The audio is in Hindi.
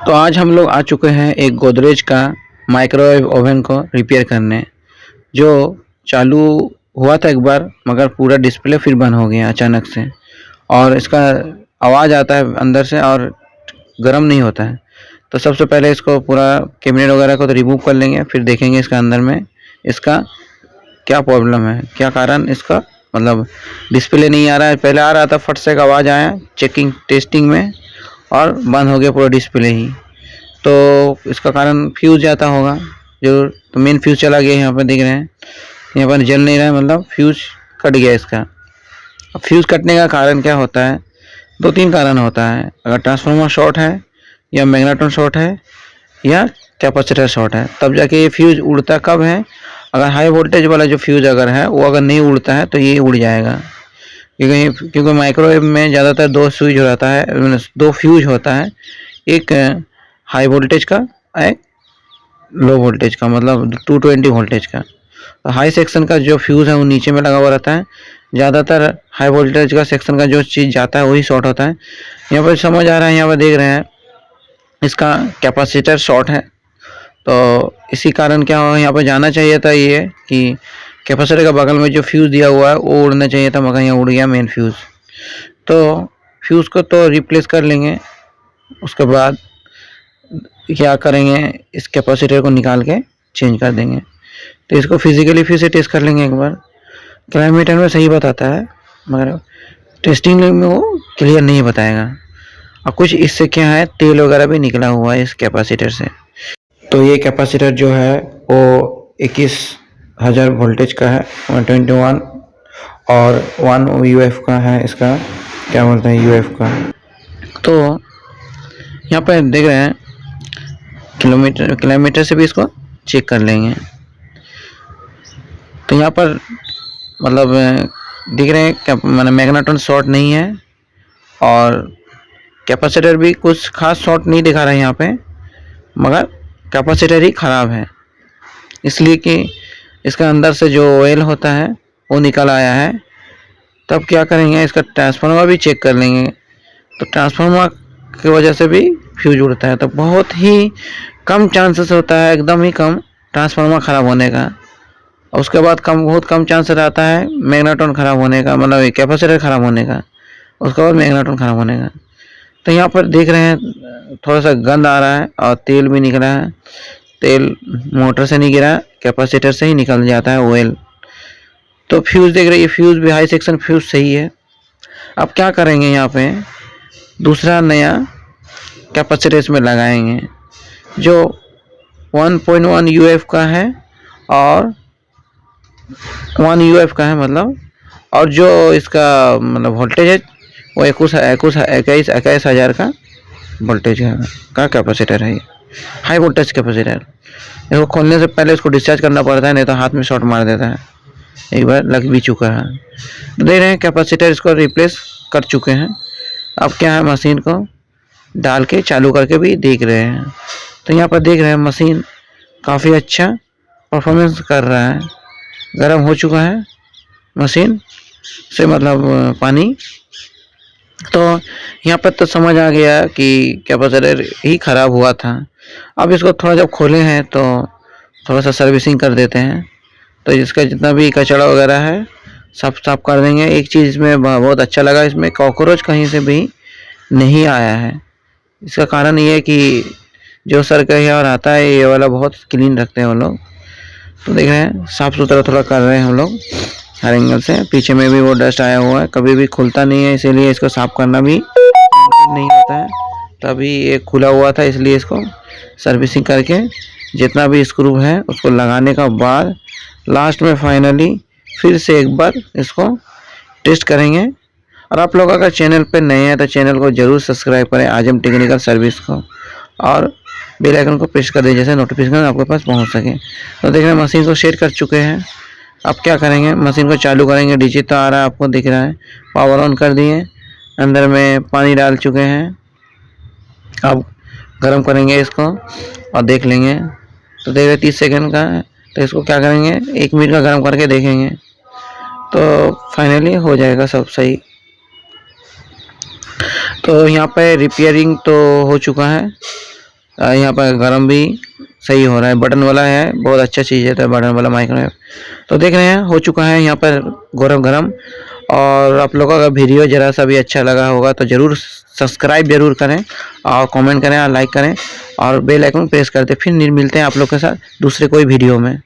तो आज हम लोग आ चुके हैं एक गोदरेज का माइक्रोवेव ओवन को रिपेयर करने। जो चालू हुआ था एक बार, मगर पूरा डिस्प्ले फिर बंद हो गया अचानक से, और इसका आवाज़ आता है अंदर से और गर्म नहीं होता है। तो सबसे पहले इसको पूरा कैबिनेट वगैरह को तो रिमूव कर लेंगे, फिर देखेंगे इसका अंदर में इसका क्या प्रॉब्लम है, क्या कारण इसका मतलब डिस्प्ले नहीं आ रहा है। पहले आ रहा था, फट से एक आवाज़ आया चेकिंग टेस्टिंग में और बंद हो गया पूरा डिस्प्ले ही। तो इसका कारण फ्यूज़ जाता होगा जरूर। तो मेन फ्यूज़ चला गया, यहाँ पर देख रहे हैं, यहाँ पर जल नहीं रहा है, मतलब फ्यूज़ कट गया इसका। अब फ्यूज़ कटने का कारण क्या होता है? 2-3 कारण होता है। अगर ट्रांसफार्मर शॉर्ट है, या मैग्नेटॉन शॉर्ट है, या कैपेसिटर शॉर्ट है, तब जाके ये फ्यूज़ उड़ता कब है? अगर हाई वोल्टेज वाला जो फ्यूज़ अगर है वो अगर नहीं उड़ता है तो ये उड़ जाएगा। क्योंकि माइक्रोवेव में ज़्यादातर 2 स्विच रहता है, 2 फ्यूज़ होता है, एक हाई वोल्टेज का, एक लो वोल्टेज का, मतलब 220 वोल्टेज का। तो हाई सेक्शन का जो फ्यूज़ है वो नीचे में लगा हुआ रहता है। ज़्यादातर हाई वोल्टेज का सेक्शन का जो चीज़ जाता है वही शॉर्ट होता है। यहाँ पर समझ आ रहा है, यहाँ पर देख रहे हैं इसका कैपेसिटर शॉर्ट है। तो इसी कारण क्या हो, यहाँ पर जाना चाहिए था ये कि कैपेसिटर के बगल में जो फ्यूज़ दिया हुआ है वो उड़ना चाहिए था, मगर यहाँ उड़ गया मेन फ्यूज़। तो फ्यूज़ को तो रिप्लेस कर लेंगे, उसके बाद क्या करेंगे, इस कैपेसिटर को निकाल के चेंज कर देंगे। तो इसको फिजिकली फिर से टेस्ट कर लेंगे एक बार। क्लाइमीटर में सही बताता है, मगर टेस्टिंग में वो क्लियर नहीं बताएगा। और कुछ इससे क्या है, तेल वगैरह भी निकला हुआ है इस कैपेसिटर से। तो ये कैपेसिटर जो है वो 21,000 वोल्टेज का है, 121, और 1 UF का है, इसका क्या बोलते हैं UF का। तो यहाँ पर देख रहे हैं किलोमीटर से भी इसको चेक कर लेंगे। तो यहाँ पर मतलब दिख रहे हैं क्या, मैंने मैग्नेटॉन शॉर्ट नहीं है, और कैपेसिटर भी कुछ खास शॉर्ट नहीं दिखा रहा है यहाँ पे, मगर कैपेसिटर ही ख़राब है, इसलिए कि इसका अंदर से जो ऑयल होता है वो निकल आया है। तब क्या करेंगे, इसका ट्रांसफार्मर भी चेक कर लेंगे। तो ट्रांसफार्मर की वजह से भी फ्यूज उड़ता है। तो बहुत ही कम चांसेस होता है, एकदम ही कम, ट्रांसफार्मर ख़राब होने का। और उसके बाद बहुत कम चांस रहता है मैग्नेटॉन ख़राब होने का, मतलब कैपेसिटर ख़राब होने का, उसके बाद मैग्नेटॉन ख़राब होने का। तो यहाँ पर देख रहे हैं थोड़ा सा गंद आ रहा है और तेल भी निकला है। तेल मोटर से नहीं गिरा, कैपेसिटर से ही निकल जाता है ऑयल। तो फ्यूज़ देख रहे हैं, फ्यूज़ भी हाई सेक्शन फ्यूज़ सही है। अब क्या करेंगे, यहाँ पे दूसरा नया कैपेसिटर इसमें लगाएंगे जो 1.1 UF का है, और 1 UF का है मतलब, और जो इसका मतलब वोल्टेज है वो 21,000 का वोल्टेज का कैपेसिटर है। High voltage capacitor. इसको खोलने से पहले इसको डिस्चार्ज करना पड़ता है, नहीं तो हाथ में शॉर्ट मार देता है। एक बार लग भी चुका है। देख रहे हैं कैपेसिटर इसको रिप्लेस कर चुके हैं। अब क्या है, मशीन को डाल के चालू करके भी देख रहे हैं। तो यहाँ पर देख रहे हैं मशीन काफ़ी अच्छा परफॉर्मेंस कर रहा है। गर्म हो चुका है मशीन से, मतलब पानी। तो यहाँ पर तो समझ आ गया कि कैपेसिटर ही ख़राब हुआ था। अब इसको थोड़ा जब खोले हैं तो थोड़ा सा सर्विसिंग कर देते हैं। तो इसका जितना भी कचरा वगैरह है सब साफ कर देंगे। एक चीज़ इसमें बहुत अच्छा लगा, इसमें कॉकरोच कहीं से भी नहीं आया है। इसका कारण ये है कि जो सरकार आता है ये वाला बहुत क्लीन रखते हैं वो लोग। तो देख रहे हैं साफ़ सुथरा थोड़ा कर रहे हैं हम लोग हर एंगल से। पीछे में भी वो डस्ट आया हुआ है, कभी भी खुलता नहीं है, इसीलिए इसको साफ़ करना भी नहीं होता है। तभी ये खुला हुआ था, इसलिए इसको सर्विसिंग करके जितना भी स्क्रू है उसको लगाने का बाद लास्ट में फाइनली फिर से एक बार इसको टेस्ट करेंगे। और आप लोग अगर चैनल पर नए हैं तो चैनल को ज़रूर सब्सक्राइब करें आजम टेक्निकल सर्विस को, और बेल आइकन को प्रेस कर दें जैसे नोटिफिकेशन आपके पास पहुंच सके। तो देख रहे हैं मशीन को सेट कर चुके हैं। अब क्या करेंगे, मशीन को चालू करेंगे। डीजे तो आ रहा है, आपको दिख रहा है। पावर ऑन कर दिए, अंदर में पानी डाल चुके हैं। अब गर्म करेंगे इसको और देख लेंगे। तो देख रहे 30 सेकंड का है, तो इसको क्या करेंगे 1 मिनट का गर्म करके देखेंगे। तो फाइनली हो जाएगा सब सही। तो यहाँ पे रिपेयरिंग तो हो चुका है, यहाँ पर गर्म भी सही हो रहा है। बटन वाला है, बहुत अच्छा चीज़ है तो बटन वाला माइक्रोवेव। तो देख रहे हैं हो चुका है यहाँ पर गरम। और आप लोगों का वीडियो ज़रा सा भी अच्छा लगा होगा तो ज़रूर सब्सक्राइब ज़रूर करें और कमेंट करें और लाइक करें और बेल आइकन प्रेस करते। फिर मिलते हैं आप लोग के साथ दूसरे कोई वीडियो में।